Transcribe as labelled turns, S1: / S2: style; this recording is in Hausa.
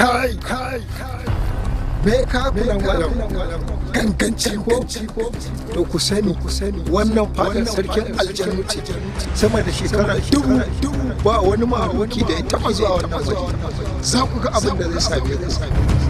S1: kai me ka kunan walam ganganci ko to ku sani wannan fadar sarkin aljanu ce sama da shekara dubu ba wani mahaluki da ya taba zuwa wannan waje za ku ga abin da zai same ku